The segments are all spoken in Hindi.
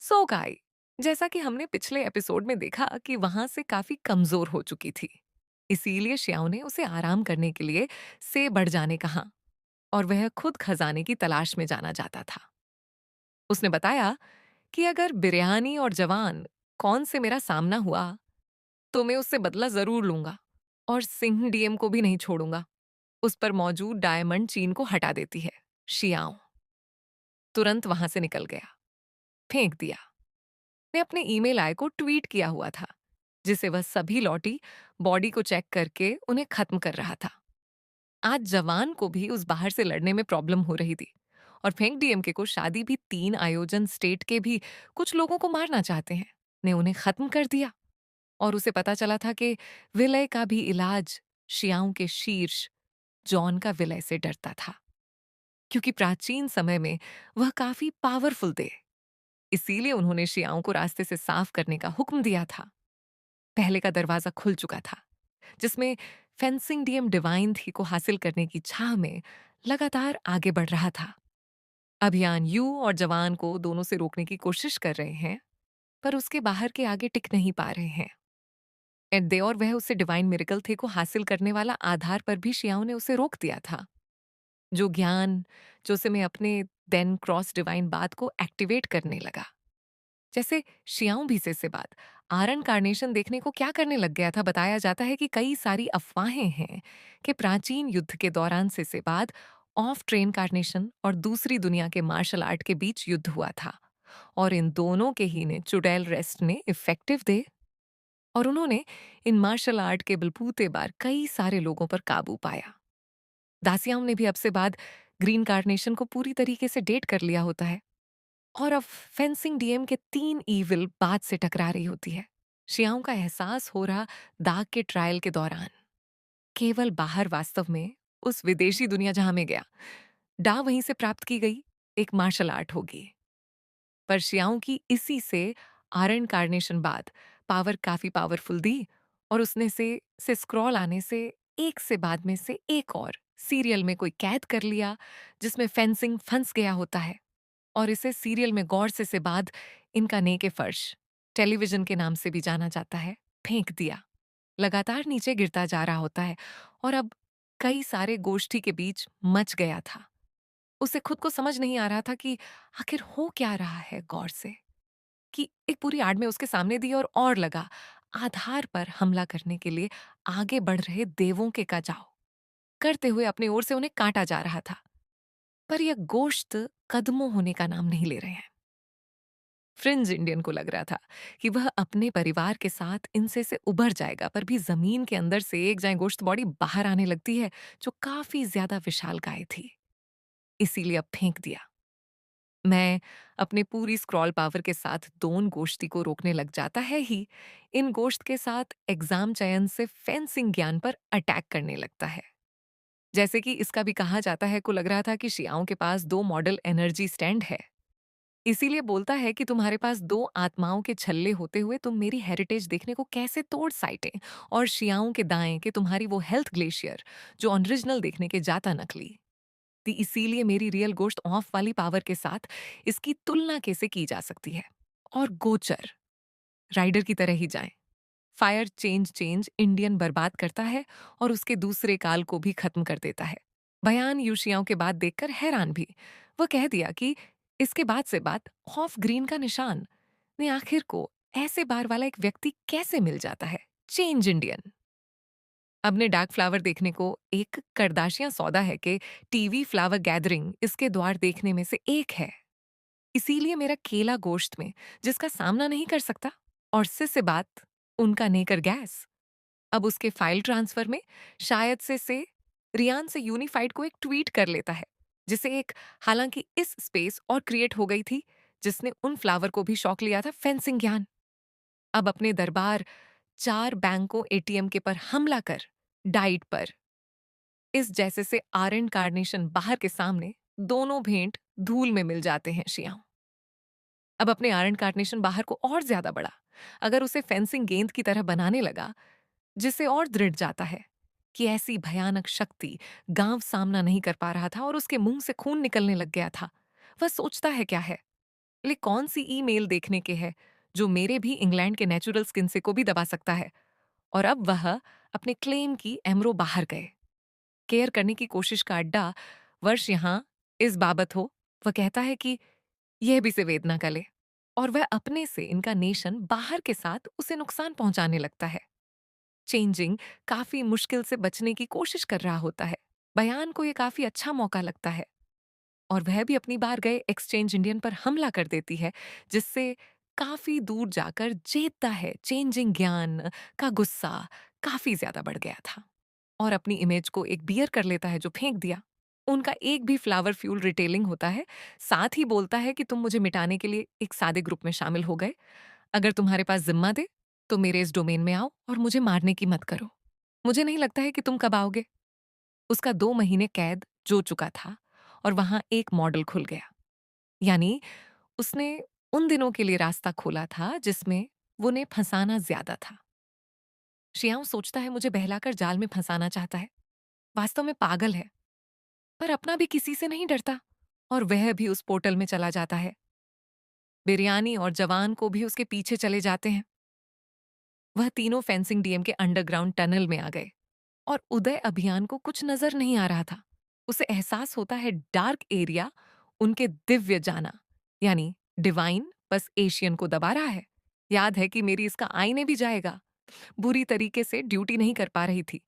सो गाय, जैसा कि हमने पिछले एपिसोड में देखा कि वहां से काफी कमजोर हो चुकी थी। इसीलिए श्याओ ने उसे आराम करने के लिए से बढ़ जाने कहा और वह खुद खजाने की तलाश में जाना चाहता था। उसने बताया कि अगर बिरयानी और जवान कौन से मेरा सामना हुआ तो मैं उससे बदला जरूर लूंगा और सिंह डीएम को भी नहीं छोड़ूंगा। उस पर मौजूद डायमंड चीन को हटा देती है। शियाओ तुरंत वहां से निकल गया, फेंक दिया। ने अपने ईमेल आय को ट्वीट किया हुआ था, जिसे वह सभी लौटी बॉडी को चेक करके उन्हें खत्म कर रहा था। आज जवान को भी उस बाहर से लड़ने में प्रॉब्लम हो रही थी और फेंक डीएमके को शादी भी 3 आयोजन स्टेट के भी कुछ लोगों को मारना चाहते हैं, ने उन्हें खत्म कर दिया। और उसे पता चला था कि विलय का भी इलाज शियाओं के शीर्ष जॉन का विलय से डरता था, क्योंकि प्राचीन समय में वह काफी पावरफुल थे। इसीलिए उन्होंने शियाओं को रास्ते से साफ करने का हुक्म दिया था। पहले का दरवाजा खुल चुका था, जिसमें फेंसिंग डीएम डिवाइन थी को हासिल करने की चाह में लगातार आगे बढ़ रहा था। अभियान यू और जवान को दोनों से रोकने की कोशिश कर रहे हैं, पर उसके बाहर के आगे टिक नहीं पा रहे हैं। एड्डे और वह उसे डिवाइन मिरेकल थे को हासिल करने वाला आधार पर भी शियाओं ने उसे रोक दिया था। जो ज्ञान जो से मैं अपने देन क्रॉस डिवाइन बात को एक्टिवेट करने लगा। जैसे शियाओं भीसे से बात आरन कार्नेशन देखने को क्या करने लग गया था। बताया जाता है कि कई सारी अफवाहें हैं कि प्राचीन युद्ध के दौरान से बाद ऑफ ट्रेन कार्नेशन और दूसरी दुनिया के मार्शल आर्ट के बीच युद्ध हुआ था और इन दोनों के ही ने चुड़ैल रेस्ट ने इफेक्टिव दे और उन्होंने इन मार्शल आर्ट के बलबूते बार कई सारे लोगों पर काबू पाया। दासियाओं ने भी अब से बाद ग्रीन कार्नेशन को पूरी तरीके से डेट कर लिया होता है और अब फेंसिंग डीएम के 3 ईविल बात से टकरा रही होती है। शियाओं का एहसास हो रहा दाग के ट्रायल के दौरान केवल बाहर वास्तव में उस विदेशी दुनिया जहां में गया डा वहीं से प्राप्त की गई एक मार्शल आर्ट होगी। पर शियाओं की इसी से आरन कार्नेशन बाद पावर काफी पावरफुल दी और उसने से स्क्रॉल आने से बाद में से एक और सीरियल में कोई कैद कर लिया, जिसमें फेंसिंग फंस गया होता है और इसे सीरियल में गौर से बाद इनका नेके फर्श टेलीविजन के नाम से भी जाना जाता है, फेंक दिया। लगातार नीचे गिरता जा रहा होता है और अब कई सारे गोष्ठी के बीच मच गया था। उसे खुद को समझ नहीं आ रहा था कि आखिर हो क्या रहा है गौर से, कि एक पूरी आड़ में उसके सामने दी और लगा आधार पर हमला करने के लिए आगे बढ़ रहे देवों के कजाओ करते हुए अपनी ओर से उन्हें काटा जा रहा था। पर यह गोश्त कदमों होने का नाम नहीं ले रहे हैं। फ्रिंज इंडियन को लग रहा था कि वह अपने परिवार के साथ इनसे से उभर जाएगा, पर भी जमीन के अंदर से एक जाए गोश्त बॉडी बाहर आने लगती है, जो काफी ज्यादा विशालकाय थी। इसीलिए अब फेंक दिया। मैं अपने पूरी स्क्रॉल पावर के साथ दोन गोश्ती को रोकने लग जाता है ही, इन गोश्त के साथ एग्जाम चयन से फेंसिंग ज्ञान पर अटैक करने लगता है। जैसे कि इसका भी कहा जाता है, को लग रहा था कि शियाओं के पास 2 मॉडल एनर्जी स्टैंड है। इसीलिए बोलता है कि तुम्हारे पास 2 आत्माओं के छल्ले होते हुए तुम मेरी हेरिटेज देखने को कैसे तोड़ साइटे, और शियाओं के दाएं कि तुम्हारी वो हेल्थ ग्लेशियर जो ओरिजिनल देखने के जाता नकली थी। इसीलिए मेरी रियल गोश्त ऑफ वाली पावर के साथ इसकी तुलना कैसे की जा सकती है। और गोचर राइडर की तरह ही जाए, फायर चेंज चेंज इंडियन बर्बाद करता है और उसके दूसरे काल को भी खत्म कर देता है। बयान यूशियाओं के बाद देखकर हैरान भी, वह कह दिया कि इसके बाद से बात ऑफ ग्रीन का निशान ने आखिर को ऐसे बार वाला एक व्यक्ति कैसे मिल जाता है। चेंज इंडियन अब ने डार्क फ्लावर देखने को एक करदाशियां सौदा है कि टीवी फ्लावर गैदरिंग इसके द्वार देखने में से एक है। इसीलिए मेरा केला गोश्त में जिसका सामना नहीं कर सकता और से बात उनका नेकर गैस अब उसके फाइल ट्रांसफर में शायद से रियान से यूनिफाइड को एक ट्वीट कर लेता है, जिसे एक हालांकि इस स्पेस और क्रिएट हो गई थी जिसने उन फ्लावर को भी शौक लिया था फेंसिंग ज्ञान। अब अपने दरबार 4 बैंकों एटीएम के पर हमला कर डाइट पर इस जैसे से आरएन कार्नेशन बाहर के सामने दोनों भेंट धूल में मिल जाते हैं शियाओं। अब अपने आरएन कार्नेशन बाहर को और ज्यादा बड़ा अगर उसे फेंसिंग गेंद की तरह बनाने लगा, जिससे और दृढ़ जाता है कि ऐसी भयानक शक्ति गांव सामना नहीं कर पा रहा था और उसके मुंह से खून निकलने लग गया था। वह सोचता है क्या है, ले कौन सी ईमेल देखने के है जो मेरे भी इंग्लैंड के नेचुरल स्किन से को भी दबा सकता है। और अब वह अपने क्लेम की एमरो बाहर गए। केयर करने की कोशिश का अड्डा वर्ष यहाँ इस बाबत हो। वह कहता है कि यह भी से वेदना का ले, और वह अपने से इनका नेशन बाहर के साथ उसे नुकसान पहुंचाने लगता है। चेंजिंग काफी मुश्किल से बचने की कोशिश कर रहा होता है। बयान को यह काफी अच्छा मौका लगता है, और वह भी अपनी बार गए एक्सचेंज इंडियन पर हमला कर देती है, जिससे काफी दूर जाकर जीतता है। चेंजिंग ज्ञान का गुस्सा काफी ज्यादा बढ़ गया था, और अपनी इमेज को एक बियर कर लेता है जो फेंक दिया। उनका एक भी फ्लावर फ्यूल रिटेलिंग होता है। साथ ही बोलता है कि तुम मुझे मिटाने के लिए एक सादे ग्रुप में शामिल हो गए। अगर तुम्हारे पास जिम्मा दे तो मेरे इस डोमेन में आओ और मुझे मारने की मत करो। मुझे नहीं लगता है कि तुम कब आओगे। उसका 2 महीने कैद जो चुका था, और वहां एक मॉडल खुल गया। यानी उसने उन दिनों के लिए रास्ता खोला था जिसमें वो ने फंसाना ज्यादा था। शियाओ सोचता है मुझे बहलाकर जाल में फंसाना चाहता है। वास्तव में पागल है, पर अपना भी किसी से नहीं डरता, और वह भी उस पोर्टल में चला जाता है। बिरयानी और जवान को भी उसके पीछे चले जाते हैं। वह तीनों फेंसिंग डीएम के अंडरग्राउंड टनल में आ गए, और उदय अभियान को कुछ नजर नहीं आ रहा था। उसे एहसास होता है डार्क एरिया उनके दिव्य जाना, यानी डिवाइन, बस एशियन को दबा रहा है। याद है कि मेरी इसका आईने भी जाएगा। बुरी तरीके से ड्यूटी नहीं कर पा रही थी।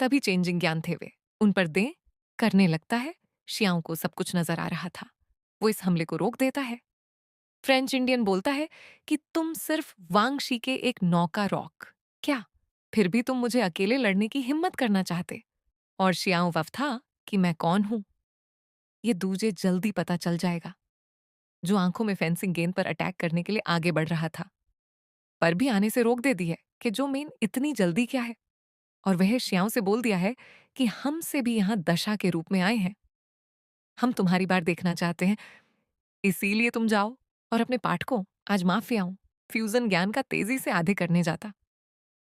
तभी चेंजिंग ज्ञान थे वे। उन पर दे करने लगता है। शियाओं को सब कुछ नजर आ रहा था। वो इस हमले को रोक देता है। फ्रेंच इंडियन बोलता है कि तुम सिर्फ वांगशी के एक नौका रॉक, क्या फिर भी तुम मुझे अकेले लड़ने की हिम्मत करना चाहते। और शियाओं वफ था कि मैं कौन हूं। ये दूजे जल्दी पता चल जाएगा। जो आंखों में फेंसिंग गेंद पर अटैक करने के लिए आगे बढ़ रहा था, पर भी आने से रोक दे दी है कि जो मेन इतनी जल्दी क्या है। और वह शियाओं से बोल दिया है कि हमसे भी यहां दशा के रूप में आए हैं। हम तुम्हारी बार देखना चाहते हैं, इसीलिए तुम जाओ और अपने पाठकों आज माफिया हूं फ्यूजन ज्ञान का तेजी से आधे करने जाता।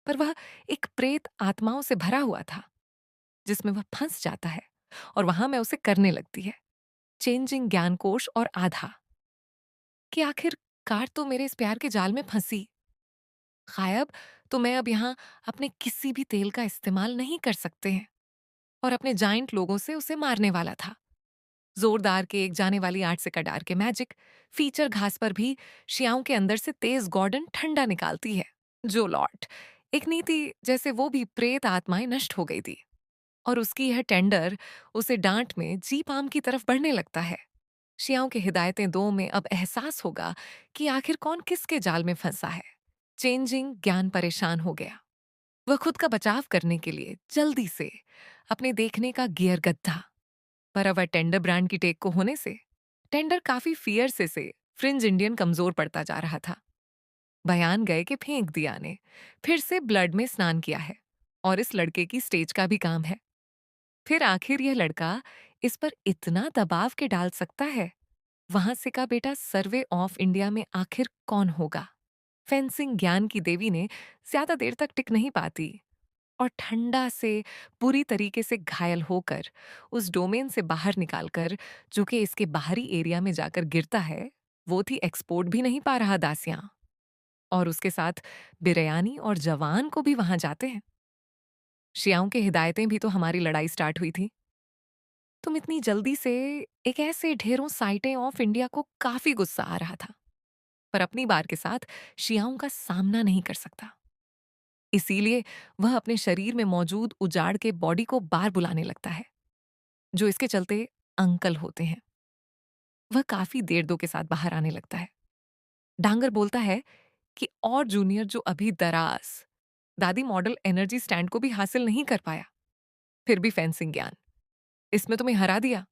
पर वह एक प्रेत आत्माओं से भरा हुआ था, जिसमें वह फंस जाता है, और वहां मैं उसे करने लगती है चेंजिंग ज्ञान कोश और आधा, कि आखिर कार तो मेरे इस प्यार के जाल में फंसी। गायब तो मैं अब यहाँ अपने किसी भी तेल का इस्तेमाल नहीं कर सकते हैं, और अपने जाइंट लोगों से उसे मारने वाला था। जोरदार के एक जाने वाली 8 से कटार के मैजिक फीचर घास पर भी शियाओं के अंदर से तेज गॉर्डन ठंडा निकालती है। जो लॉर्ड एक नीति जैसे वो भी प्रेत आत्माएं नष्ट हो गई थी, और उसकी यह टेंडर उसे डांट में जीप आम की तरफ बढ़ने लगता है। शियाओं की हिदायतें दो में अब एहसास होगा कि आखिर कौन किसके जाल में फंसा है। चेंजिंग ज्ञान परेशान हो गया। वह खुद का बचाव करने के लिए जल्दी से अपने देखने का गियर गद्दा, पर अब वह टेंडर ब्रांड की टेक को होने से टेंडर काफी फियर से फ्रिंज इंडियन कमजोर पड़ता जा रहा था। बयान गए कि फेंक दिया ने फिर से ब्लड में स्नान किया है, और इस लड़के की स्टेज का भी काम है। फिर आखिर यह लड़का इस पर इतना दबाव के डाल सकता है। वहां से का बेटा सर्वे ऑफ इंडिया में आखिर कौन होगा। फेंसिंग ज्ञान की देवी ने ज्यादा देर तक टिक नहीं पाती, और ठंडा से बुरी तरीके से घायल होकर उस डोमेन से बाहर निकालकर, जो कि इसके बाहरी एरिया में जाकर गिरता है, वो थी एक्सपोर्ट भी नहीं पा रहा दासियां। और उसके साथ बिरयानी और जवान को भी वहां जाते हैं। शियाओं की हिदायतें भी तो हमारी लड़ाई स्टार्ट हुई थी। तुम इतनी जल्दी से एक ऐसे ढेरों साइटें ऑफ इंडिया को काफी गुस्सा आ रहा था, पर अपनी बार के साथ शियाओं का सामना नहीं कर सकता। इसीलिए वह अपने शरीर में मौजूद उजाड़ के बॉडी को बार बुलाने लगता है, जो इसके चलते अंकल होते हैं। वह काफी देर दो के साथ बाहर आने लगता है। डांगर बोलता है कि और जूनियर जो अभी दराज दादी मॉडल एनर्जी स्टैंड को भी हासिल नहीं कर पाया, फिर भी फेंसिंग ज्ञान इसमें तुम्हें हरा दिया।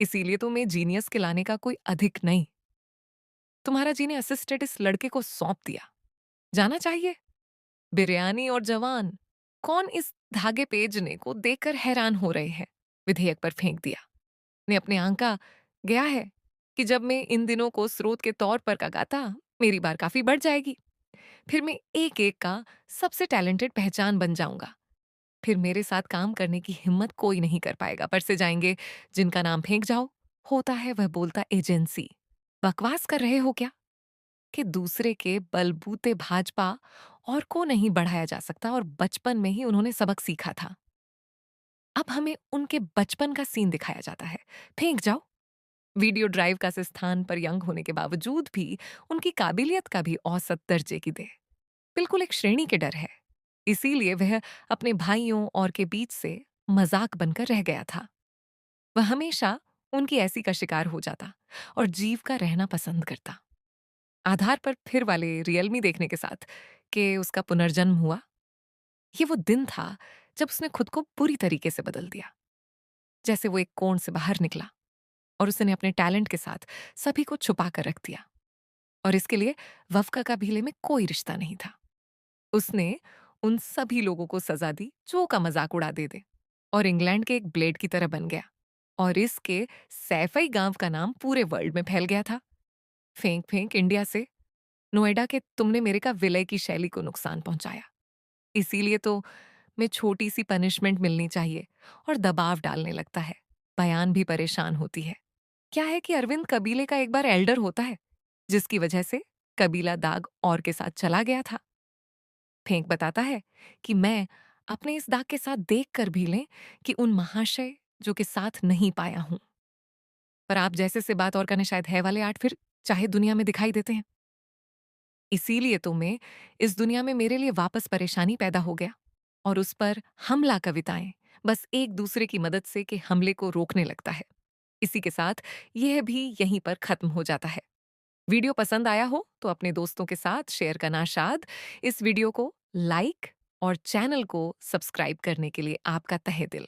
इसीलिए तुम्हें जीनियस के लाने का कोई अधिक नहीं। तुम्हारा जी ने असिस्टेड इस लड़के को सौंप दिया। जाना चाहिए। बिरयानी और जवान कौन इस धागे पेजने को देखकर हैरान हो रहे हैं। विधेयक पर फेंक दिया ने अपने आंका गया है कि जब मैं इन दिनों को स्रोत के तौर पर लगाता, मेरी बार काफी बढ़ जाएगी। फिर मैं एक एक का सबसे टैलेंटेड पहचान बन जाऊंगा। फिर मेरे साथ काम करने की हिम्मत कोई नहीं कर पाएगा। पर से जाएंगे जिनका नाम फेंक जाओ। होता है वह बोलता एजेंसी। बकवास कर रहे हो क्या? कि दूसरे के बलबूते भाजपा और को नहीं बढ़ाया जा सकता और बचपन में ही उन्होंने सबक सीखा था। अब हमें उनके बचपन का सीन दिखाया जाता है। फेंक जाओ। वीडियो ड्राइव का से स्थान पर यंग होने के बावजूद भी उनकी काबिलियत का भी औसत दर्जे की दे। बिल्कुल एक श्रेणी के डर है। इसीलिए वह अपने भाइयों और के बीच से मजाक बनकर रह गया था। वह हमेशा उनकी ऐसी का शिकार हो जाता और जीव का रहना पसंद करता। आधार पर फिर वाले रियलमी देखने के साथ कि उसका पुनर्जन्म हुआ। ये वो दिन था जब उसने खुद को पूरी तरीके से बदल दिया। जैसे वो एक कोण से बाहर निकला और उसने अपने टैलेंट के साथ सभी को छुपा कर रख दिया। और इसके लिए वफका का भीले में कोई रिश्ता नहीं था। उसने उन सभी लोगों को सजा दी जो का मजाक उड़ा दे और इंग्लैंड के एक ब्लेड की तरह बन गया। और इसके सैफई गांव का नाम पूरे वर्ल्ड में फैल गया था। फेंक फेंक इंडिया से नोएडा के तुमने मेरे का विलय की शैली को नुकसान पहुंचाया। इसीलिए तो मैं छोटी सी पनिशमेंट मिलनी चाहिए और दबाव डालने लगता है। बयान भी परेशान होती है। क्या है कि अरविंद कबीले का एक बार एल्डर होता है, जिसकी वजह से कबीला दाग और के साथ चला गया था। फेंक बताता है कि मैं अपने इस दाग के साथ देख कर भी लें कि उन महाशय जो के साथ नहीं पाया हूं। पर आप जैसे से बात और करने शायद है वाले आठ फिर चाहे दुनिया में दिखाई देते हैं। इसीलिए तो मैं इस दुनिया में मेरे लिए वापस परेशानी पैदा हो गया और उस पर हमला कविताएं बस एक दूसरे की मदद से के हमले को रोकने लगता है। इसी के साथ यह भी यहीं पर खत्म हो जाता है। वीडियो पसंद आया हो तो अपने दोस्तों के साथ शेयर करना शाद। इस वीडियो को लाइक और चैनल को सब्सक्राइब करने के लिए आपका तहे दिल